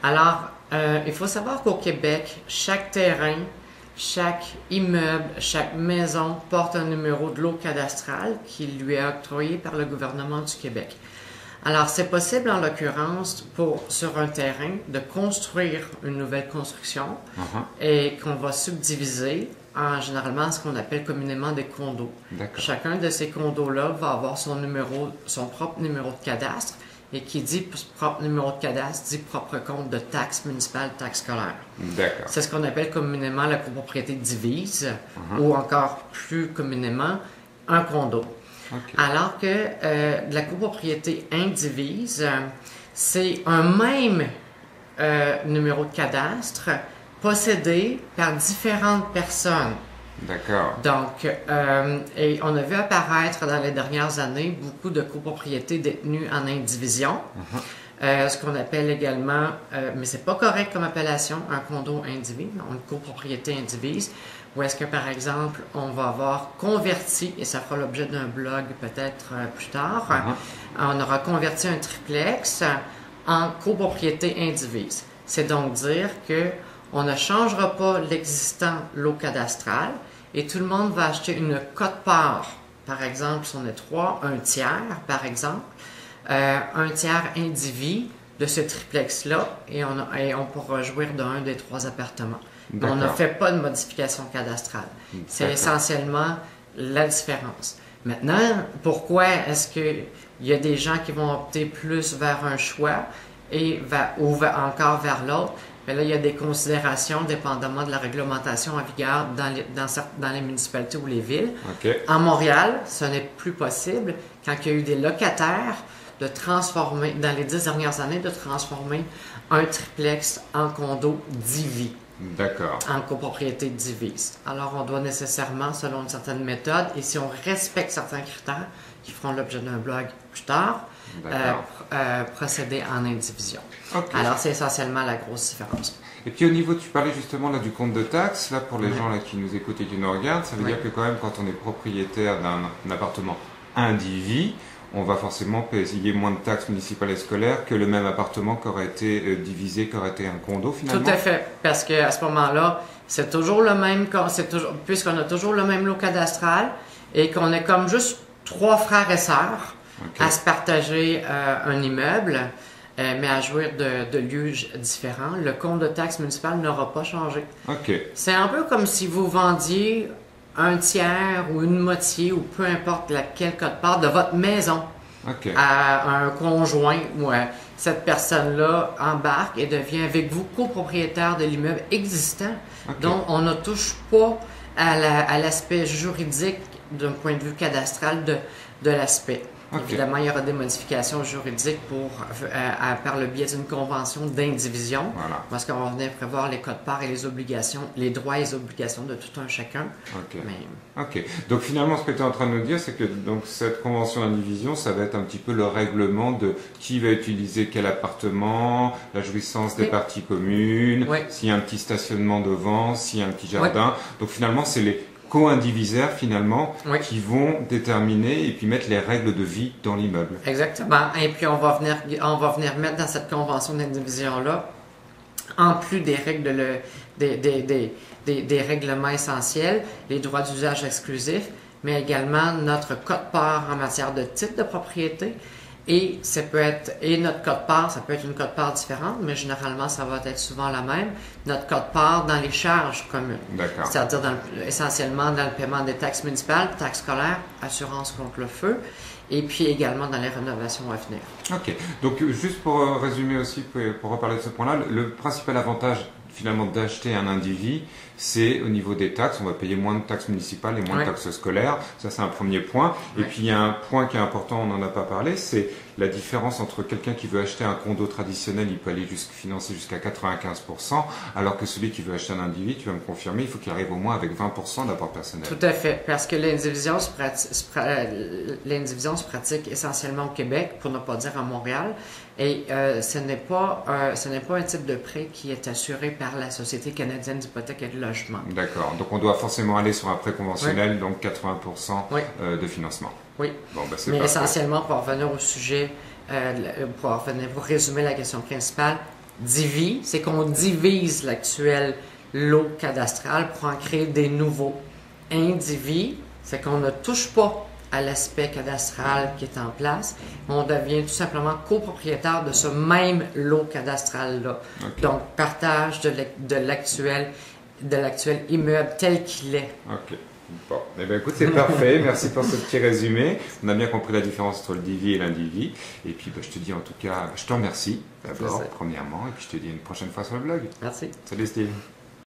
Alors, il faut savoir qu'au Québec, chaque terrain, chaque immeuble, chaque maison porte un numéro de lot cadastral qui lui est octroyé par le gouvernement du Québec. Alors, c'est possible, en l'occurrence, sur un terrain, de construire une nouvelle construction et qu'on va subdiviser en généralement ce qu'on appelle communément des condos. Chacun de ces condos-là va avoir son propre numéro de cadastre, et qui dit propre numéro de cadastre dit propre compte de taxe municipale, taxe scolaire. C'est ce qu'on appelle communément la copropriété divise, ou encore plus communément un condo. Alors que la copropriété indivise, c'est un même numéro de cadastre possédé par différentes personnes. Donc, et on a vu apparaître dans les dernières années beaucoup de copropriétés détenues en indivision, ce qu'on appelle également, mais c'est pas correct comme appellation, un condo indivise, une copropriété indivise, où est-ce que, par exemple, on va avoir converti, et ça fera l'objet d'un blog peut-être plus tard, on aura converti un triplex en copropriété indivise. C'est donc dire que on ne changera pas l'existant lot cadastral et tout le monde va acheter une quote-part. Par exemple, si on est 3, un tiers, par exemple, un tiers indivis de ce triplex-là et on pourra jouir d'un des 3 appartements. On ne fait pas de modification cadastrale. C'est essentiellement la différence. Maintenant, pourquoi est-ce qu'il y a des gens qui vont opter plus vers un choix ou encore vers l'autre? Mais là, il y a des considérations dépendamment de la réglementation en vigueur dans les municipalités ou les villes. En Montréal, ce n'est plus possible quand il y a eu des locataires de transformer, dans les 10 dernières années, de transformer un triplex en condo divis. En copropriété divise. Alors, on doit nécessairement, selon une certaine méthode, et si on respecte certains critères qui feront l'objet d'un blog plus tard, procéder en indivision. Alors, c'est essentiellement la grosse différence. Et puis au niveau, tu parlais justement là du compte de taxe, là pour les gens là qui nous écoutent et qui nous regardent, ça veut dire que quand même quand on est propriétaire d'un appartement indivis, on va forcément payer moins de taxes municipales et scolaires que le même appartement qui aurait été divisé, qui aurait été un condo finalement. Tout à fait, parce qu'à ce moment-là, c'est toujours le même, puisqu'on a toujours le même lot cadastral et qu'on est comme juste 3 frères et sœurs à se partager un immeuble, mais à jouir de lieux différents, le compte de taxe municipale n'aura pas changé. C'est un peu comme si vous vendiez un tiers ou une moitié ou peu importe laquelle quote-part de votre maison à un conjoint où cette personne-là embarque et devient avec vous copropriétaire de l'immeuble existant dont on ne touche pas à l'aspect juridique d'un point de vue cadastral de l'aspect. Évidemment, il y aura des modifications juridiques par le biais d'une convention d'indivision, parce qu'on va venir prévoir les codes-parts et les obligations, les droits et les obligations de tout un chacun. Donc finalement, ce que tu es en train de nous dire, c'est que donc, cette convention d'indivision, ça va être un petit peu le règlement de qui va utiliser quel appartement, la jouissance des parties communes, s'il y a un petit stationnement devant, s'il y a un petit jardin. Donc finalement, c'est les co-indivisaires finalement qui vont déterminer et puis mettre les règles de vie dans l'immeuble. Exactement. Et puis on va venir mettre dans cette convention d'indivision-là, en plus des règles des règlements essentiels, les droits d'usage exclusifs, mais également notre quote-part en matière de type de propriété. Et notre quote-part, ça peut être une quote-part différente, mais généralement, ça va être souvent la même. Notre quote-part dans les charges communes. C'est-à-dire essentiellement dans le paiement des taxes municipales, taxes scolaires, assurance contre le feu, et puis également dans les rénovations à venir. Donc juste pour résumer aussi, pour reparler de ce point-là, le principal avantage finalement d'acheter un indivis, c'est au niveau des taxes, on va payer moins de taxes municipales et moins de taxes scolaires, ça c'est un premier point. Et puis il y a un point qui est important, on n'en a pas parlé, c'est la différence entre quelqu'un qui veut acheter un condo traditionnel, il peut aller financer jusqu'à 95%, alors que celui qui veut acheter un indivis, tu vas me confirmer, il faut qu'il arrive au moins avec 20% d'apport personnel. Tout à fait, parce que l'indivision se pratique essentiellement au Québec, pour ne pas dire à Montréal, et ce n'est pas un type de prêt qui est assuré par la Société canadienne d'hypothèque et de logement. Donc on doit forcément aller sur un prêt conventionnel, donc 80% de financement. Mais essentiellement, pour revenir au sujet, pour résumer la question principale, Divi, c'est qu'on divise l'actuel lot cadastral pour en créer des nouveaux. Indivi, c'est qu'on ne touche pas à l'aspect cadastral qui est en place, on devient tout simplement copropriétaire de ce même lot cadastral-là. Okay. Donc, partage de l'actuel immeuble tel qu'il est. Ok. Bon, eh bien, écoute, c'est parfait. Merci pour ce petit résumé. On a bien compris la différence entre le divi et l'indivi. Et puis, je te dis en tout cas, je te remercie d'abord, premièrement, et puis je te dis à une prochaine fois sur le blog. Merci. Salut Steve.